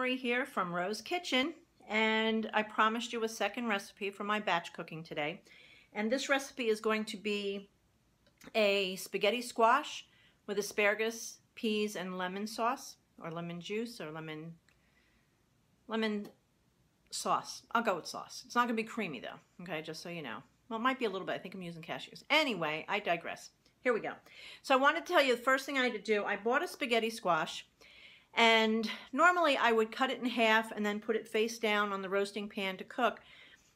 Marie here from Rose Kitchen, and I promised you a second recipe for my batch cooking today. And this recipe is going to be a spaghetti squash with asparagus, peas, and lemon sauce, or lemon juice, or lemon sauce. I'll go with sauce. It's not going to be creamy though, okay, just so you know. Well, it might be a little bit. I think I'm using cashews. Anyway, I digress. Here we go. So I want to tell you the first thing I had to do, I bought a spaghetti squash, and normally I would cut it in half and then put it face down on the roasting pan to cook.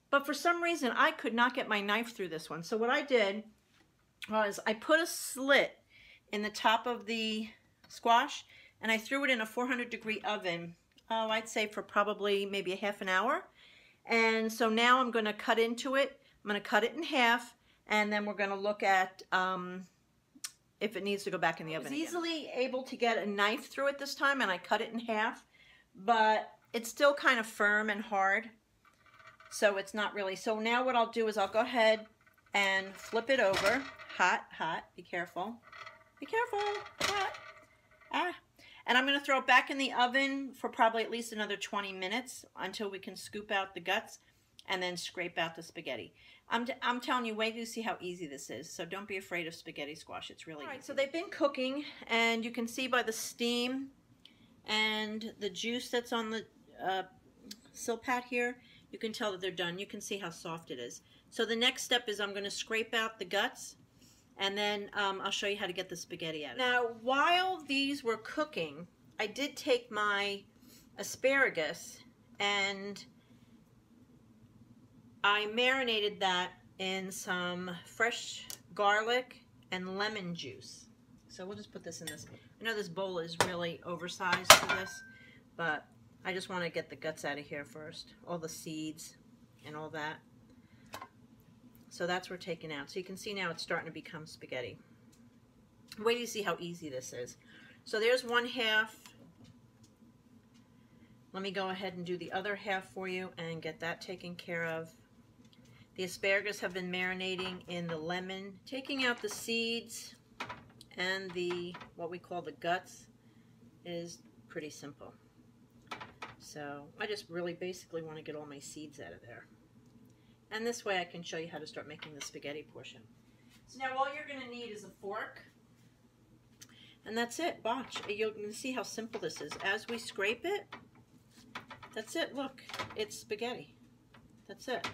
But for some reason, I could not get my knife through this one. So what I did was I put a slit in the top of the squash, and I threw it in a 400-degree oven, I'd say for probably maybe a half an hour. And so now I'm going to cut into it. I'm going to cut it in half, and then we're going to look at if it needs to go back in the oven again. I was easily able to get a knife through it this time, and I cut it in half, but it's still kind of firm and hard, so it's not really. So now what I'll do is I'll go ahead and flip it over. Hot, hot, be careful. Be careful, hot. And I'm going to throw it back in the oven for probably at least another 20 minutes until we can scoop out the guts and then scrape out the spaghetti. I'm telling you, wait till you see how easy this is. So don't be afraid of spaghetti squash. It's really easy. All right, so they've been cooking, and you can see by the steam and the juice that's on the silpat here, you can tell that they're done. You can see how soft it is. So the next step is I'm going to scrape out the guts, and then I'll show you how to get the spaghetti out. Now, while these were cooking, I did take my asparagus and I marinated that in some fresh garlic and lemon juice. So we'll just put this in this. I know this bowl is really oversized for this, but I just want to get the guts out of here first. All the seeds and all that. So that's what we're taking out. So you can see now it's starting to become spaghetti. Wait till you see how easy this is. So there's one half. Let me go ahead and do the other half for you and get that taken care of. The asparagus have been marinating in the lemon. Taking out the seeds and the, what we call the guts, is pretty simple. So I just really basically want to get all my seeds out of there. And this way I can show you how to start making the spaghetti portion. So now all you're going to need is a fork. And that's it. Watch. You'll see how simple this is. As we scrape it, that's it. Look, it's spaghetti. That's it.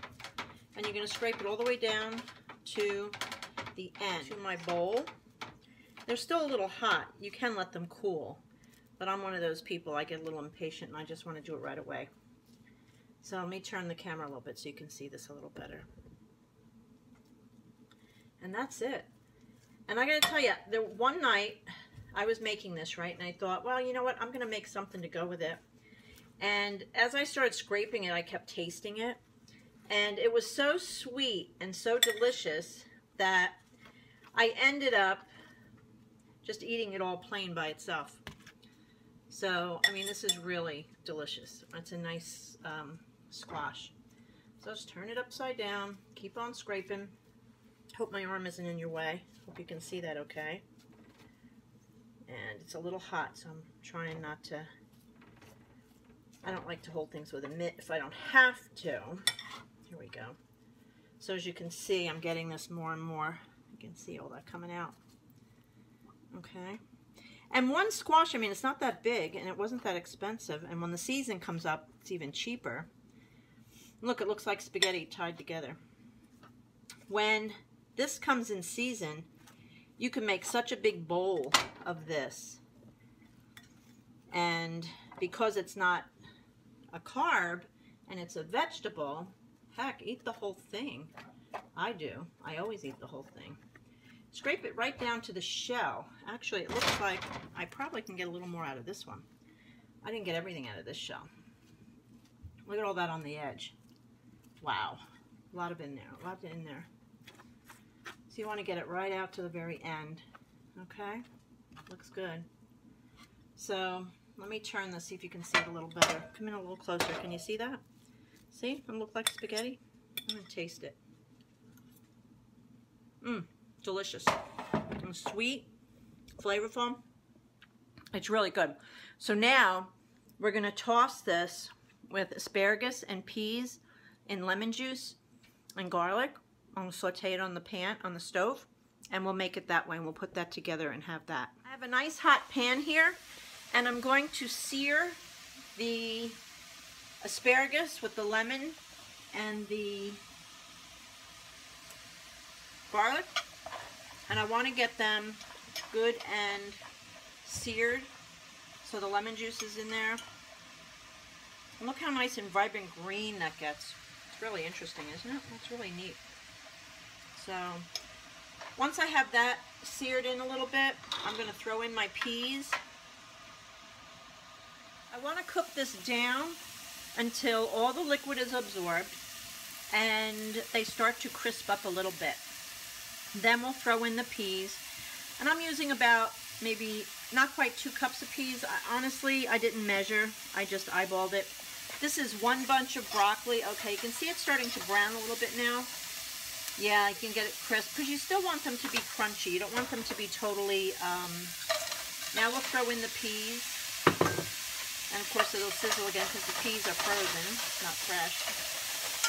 And you're going to scrape it all the way down to the end. To my bowl. They're still a little hot. You can let them cool. But I'm one of those people, I get a little impatient and I just want to do it right away. So let me turn the camera a little bit so you can see this a little better. And that's it. And I got to tell you, one night I was making this, right? And I thought, well, you know what? I'm going to make something to go with it. And as I started scraping it, I kept tasting it. And it was so sweet and so delicious that I ended up just eating it all plain by itself. So, I mean, this is really delicious. It's a nice squash. So just turn it upside down. Keep on scraping. Hope my arm isn't in your way. Hope you can see that okay. And it's a little hot, so I'm trying not to. I don't like to hold things with a mitt if I don't have to. Here we go. So as you can see, I'm getting this more and more. You can see all that coming out. Okay. And one squash, I mean, it's not that big, and it wasn't that expensive. And when the season comes up, it's even cheaper. Look, it looks like spaghetti tied together. When this comes in season, you can make such a big bowl of this. And because it's not a carb and it's a vegetable, heck, eat the whole thing. I do. I always eat the whole thing. Scrape it right down to the shell. Actually, it looks like I probably can get a little more out of this one. I didn't get everything out of this shell. Look at all that on the edge. Wow. A lot in there. So you want to get it right out to the very end. Okay? Looks good. So let me turn this, see if you can see it a little better. Come in a little closer. Can you see that? See? Doesn't it look like spaghetti? I'm going to taste it. Delicious. And sweet, flavorful. It's really good. So now we're going to toss this with asparagus and peas in lemon juice and garlic. I'm going to saute it on the pan, on the stove, and we'll make it that way, and we'll put that together and have that. I have a nice hot pan here, and I'm going to sear the asparagus with the lemon and the garlic, and I want to get them good and seared so the lemon juice is in there. And look how nice and vibrant green that gets. It's really interesting, isn't it? That's really neat. So once I have that seared in a little bit, I'm going to throw in my peas. I want to cook this down until all the liquid is absorbed and they start to crisp up a little bit. Then we'll throw in the peas, and I'm using about maybe not quite 2 cups of peas. Honestly, I didn't measure. I just eyeballed it. This is 1 bunch of broccoli. Okay, you can see it's starting to brown a little bit now. Yeah, I can get it crisp because you still want them to be crunchy. You don't want them to be totally... Now we'll throw in the peas. And of course it'll sizzle again because the peas are frozen, not fresh.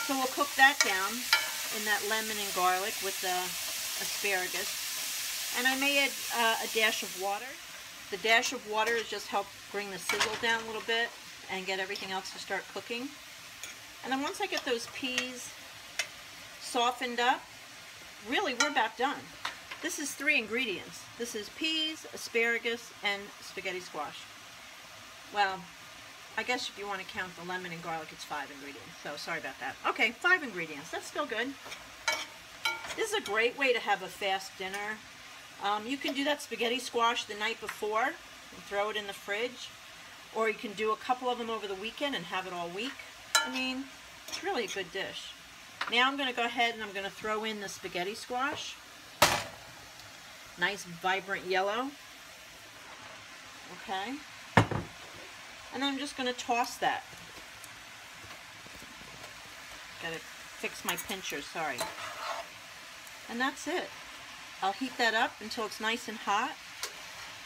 So we'll cook that down in that lemon and garlic with the asparagus. And I may add a dash of water. The dash of water is just help bring the sizzle down a little bit and get everything else to start cooking. And then once I get those peas softened up, really we're about done. This is 3 ingredients. This is peas, asparagus, and spaghetti squash. Well, I guess if you want to count the lemon and garlic, it's 5 ingredients. So sorry about that. Okay, 5 ingredients. That's still good. This is a great way to have a fast dinner. You can do that spaghetti squash the night before and throw it in the fridge. Or you can do a couple of them over the weekend and have it all week. I mean, it's really a good dish. Now I'm going to go ahead and I'm going to throw in the spaghetti squash. Nice vibrant yellow. Okay. And I'm just going to toss that. Got to fix my pincher, sorry. And that's it. I'll heat that up until it's nice and hot.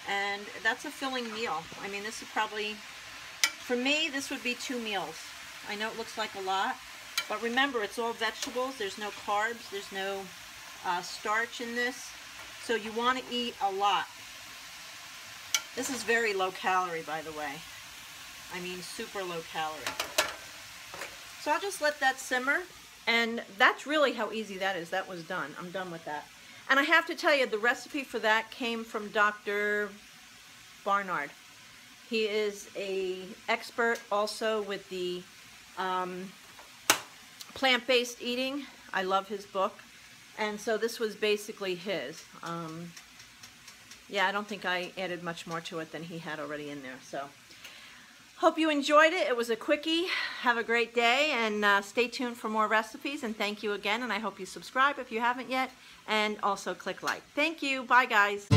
And that's a filling meal. I mean, this is probably, for me, this would be 2 meals. I know it looks like a lot, but remember, it's all vegetables. There's no carbs. There's no starch in this. So you want to eat a lot. This is very low calorie, by the way. I mean, super low calorie. So I'll just let that simmer, and that's really how easy that is. That was done. I'm done with that. And I have to tell you, the recipe for that came from Dr. Barnard. He is an expert also with the plant-based eating. I love his book. And so this was basically his. Yeah, I don't think I added much more to it than he had already in there. So hope you enjoyed it. It was a quickie. Have a great day, and stay tuned for more recipes. And thank you again, and I hope you subscribe if you haven't yet, and also click like. Thank you. Bye, guys.